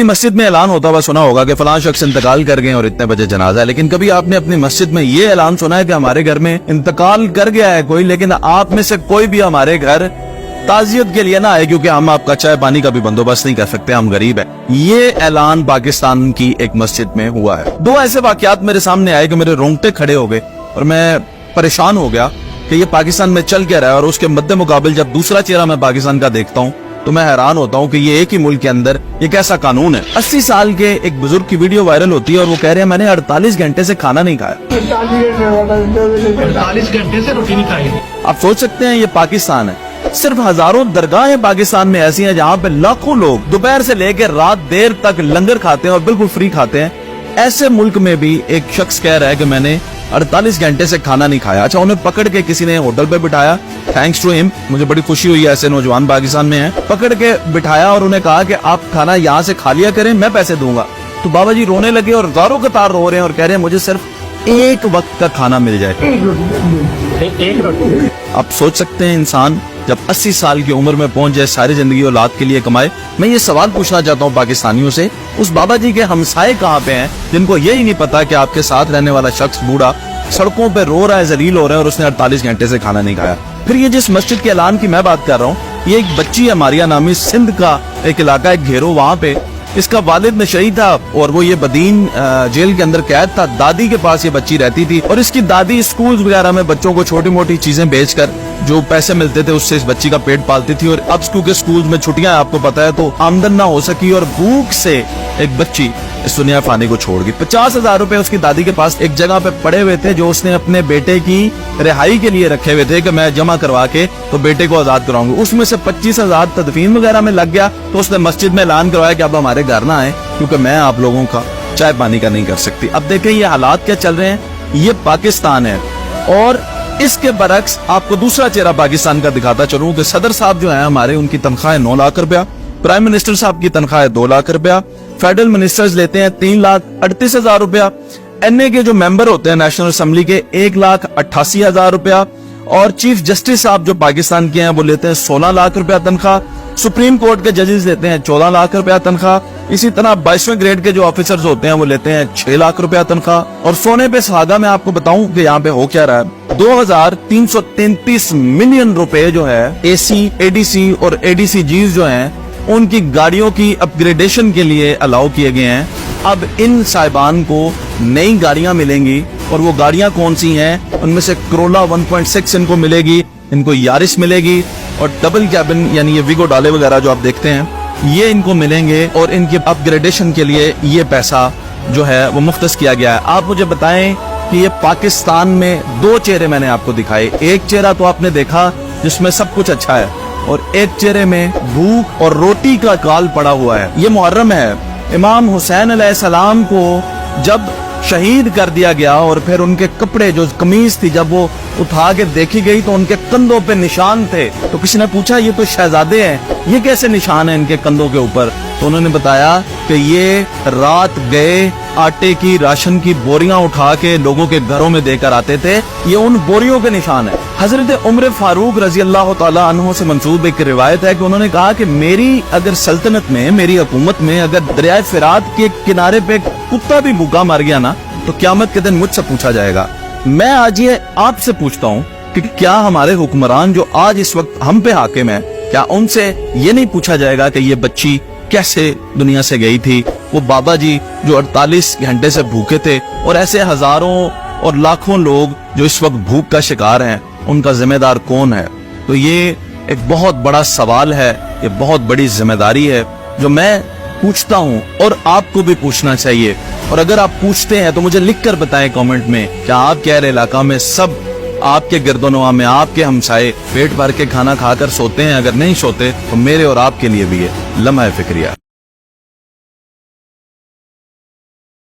मस्जिद में ऐलान होता हुआ सुना होगा कि फलां शख्स इंतकाल कर गए और इतने बजे जनाजा है, लेकिन कभी आपने अपनी मस्जिद में ये ऐलान सुना है कि हमारे घर में इंतकाल कर गया है कोई, लेकिन आप में से कोई भी हमारे घर ताजियत के लिए ना आए क्योंकि हम आपका चाय पानी का भी बंदोबस्त नहीं कर सकते, हम गरीब हैं। ये ऐलान पाकिस्तान की एक मस्जिद में हुआ है। दो ऐसे वाकयात मेरे सामने आए कि मेरे रोंगटे खड़े हो गए और मैं परेशान हो गया कि ये पाकिस्तान में चल क्या रहा है। और उसके मद्दे मुकाबिल जब दूसरा चेहरा मैं पाकिस्तान का देखता हूँ तो मैं हैरान होता हूँ कि ये एक ही मुल्क के अंदर ये कैसा कानून है। 80 साल के एक बुजुर्ग की वीडियो वायरल होती है और वो कह रहे हैं मैंने 48 घंटे से खाना नहीं खाया। 48 घंटे से रोटी नहीं खाई। आप सोच सकते हैं ये पाकिस्तान है। सिर्फ हजारों दरगाहें पाकिस्तान में ऐसी हैं जहाँ पे लाखों लोग दोपहर से लेकर रात देर तक लंगर खाते हैं और बिल्कुल फ्री खाते हैं। ऐसे मुल्क में भी एक शख्स कह रहा है कि मैंने 48 घंटे से खाना नहीं खाया। अच्छा, उन्हें पकड़ के किसी ने होटल पे बिठाया, थैंक्स टू हिम, मुझे बड़ी खुशी हुई ऐसे नौजवान पाकिस्तान में हैं। पकड़ के बिठाया और उन्हें कहा कि आप खाना यहाँ से खा लिया करें, मैं पैसे दूंगा। तो बाबा जी रोने लगे और गारों कतार रो रहे हैं और कह रहे हैं मुझे सिर्फ एक वक्त का खाना मिल जाए। एक रोटी। आप सोच सकते हैं इंसान जब 80 साल की उम्र में पहुंच जाए, सारी जिंदगी औलाद के लिए कमाए। मैं ये सवाल पूछना चाहता हूँ पाकिस्तानियों से, उस बाबा जी के हमसाए कहाँ पे हैं जिनको यही नहीं पता कि आपके साथ रहने वाला शख्स बूढ़ा सड़कों पे रो रहा है, जलील हो रहा है और उसने 48 घंटे से खाना नहीं खाया। फिर ये जिस मस्जिद के ऐलान की मैं बात कर रहा हूँ, ये एक बच्ची है, मारिया नामी, सिंध का एक इलाका है घेरो, वहाँ पे इसका वालिद नशई था और वो ये बदीन जेल के अंदर कैद था। दादी के पास ये बच्ची रहती थी और इसकी दादी स्कूल वगैरह में बच्चों को छोटी मोटी चीजें बेचकर जो पैसे मिलते थे उससे इस बच्ची का पेट पालती थी। और अब क्योंकि स्कूल में छुट्टियां आपको पता है तो आमदन ना हो सकी और भूख से एक बच्ची इस दुनिया फानी को छोड़ गई। 50,000 रुपए उसकी दादी के पास एक जगह पे पड़े हुए थे जो उसने अपने बेटे की रिहाई के लिए रखे हुए थे कि मैं जमा करवा के तो बेटे को आजाद कराऊंगा। उसमें से 25,000 तदफीन वगैरह में लग गया। तो उसने मस्जिद में ऐलान करवाया कि अब हमारे घर ना आए क्योंकि मैं आप लोगों का चाय पानी का नहीं कर सकती। अब देखें ये हालात क्या चल रहे हैं, ये पाकिस्तान है। और इसके बरक्स आपको दूसरा चेहरा पाकिस्तान का दिखाता चलूं कि सदर साहब जो है हमारे, उनकी तनख्वाह है 9 लाख रुपया, प्राइम मिनिस्टर साहब की तनख्वाह है 2 लाख रुपया, फेडरल मिनिस्टर्स लेते हैं 3,38,000 रुपया, एनए के जो मेंबर होते हैं नेशनल असेंबली के 1,88,000 रुपया, और चीफ जस्टिस साहब जो पाकिस्तान के हैं वो लेते हैं 16 लाख रुपया तनख्वाह, सुप्रीम कोर्ट के जजेस लेते हैं 14 लाख रुपया तनख्वाह। इसी तरह 22वें ग्रेड के जो ऑफिसर्स होते हैं वो लेते हैं 6 लाख रुपया तनख्वाह। और सोने पे सुहागा मैं आपको बताऊं कि यहाँ पे हो क्या रहा है, 2,333 मिलियन रुपए जो है एसी, एडीसी और एडीसीजीज जो हैं उनकी गाड़ियों की अपग्रेडेशन के लिए अलाउ किए गए हैं। अब इन साहिबान को नई गाड़ियां मिलेंगी और वो गाड़ियां कौन सी हैं, उनमें से करोला 1.6 इनको मिलेगी, इनको यारिस मिलेगी और डबल कैबिन यानी ये विगो डाले वगैरह जो आप देखते हैं ये इनको मिलेंगे। और इनके अपग्रेडेशन के लिए ये पैसा जो है वो मुख्तस किया गया है। आप मुझे बताएं कि ये पाकिस्तान में दो चेहरे मैंने आपको दिखाए, एक चेहरा तो आपने देखा जिसमें सब कुछ अच्छा है और एक चेहरे में भूख और रोटी का काल पड़ा हुआ है। ये मुहर्रम है, इमाम हुसैन अलैहिस्सलाम को जब शहीद कर दिया गया और फिर उनके कपड़े जो कमीज थी जब वो उठा के देखी गई तो उनके कंधों पे निशान थे। तो किसी ने पूछा ये तो शहजादे हैं, ये कैसे निशान है इनके कंधों के ऊपर? तो उन्होंने बताया कि ये रात गए आटे की राशन की बोरियां उठा के लोगों के घरों में देकर आते थे, ये उन बोरियों के निशान है। हजरत उमर फारूक रजी अल्लाह तआला अन्हु से मंसूब एक रिवायत है कि उन्होंने कहा कि मेरी अगर सल्तनत में, मेरी हुकूमत में अगर दरिया फिरात के किनारे पे कुत्ता भी भूखा मर गया ना तो क़यामत के दिन मुझसे पूछा जाएगा। मैं आज ये आपसे पूछता हूँ कि क्या हमारे हुक्मरान जो आज इस वक्त हम पे हाकिम है, क्या उनसे ये नहीं पूछा जाएगा कि ये बच्ची कैसे दुनिया से गई थी, वो बाबा जी जो 48 घंटे से भूखे थे, और ऐसे हजारों और लाखों लोग जो इस वक्त भूख का शिकार हैं, उनका जिम्मेदार कौन है? तो ये एक बहुत बड़ा सवाल है, ये बहुत बड़ी जिम्मेदारी है जो मैं पूछता हूँ और आपको भी पूछना चाहिए। और अगर आप पूछते हैं तो मुझे लिखकर बताएं कमेंट में, क्या आपके अहले इलाका में सब आपके गिरदोनवा में आपके हमसाए पेट भर के खाना खाकर सोते हैं? अगर नहीं सोते तो मेरे और आपके लिए भी है लम्हा फिक्रिया।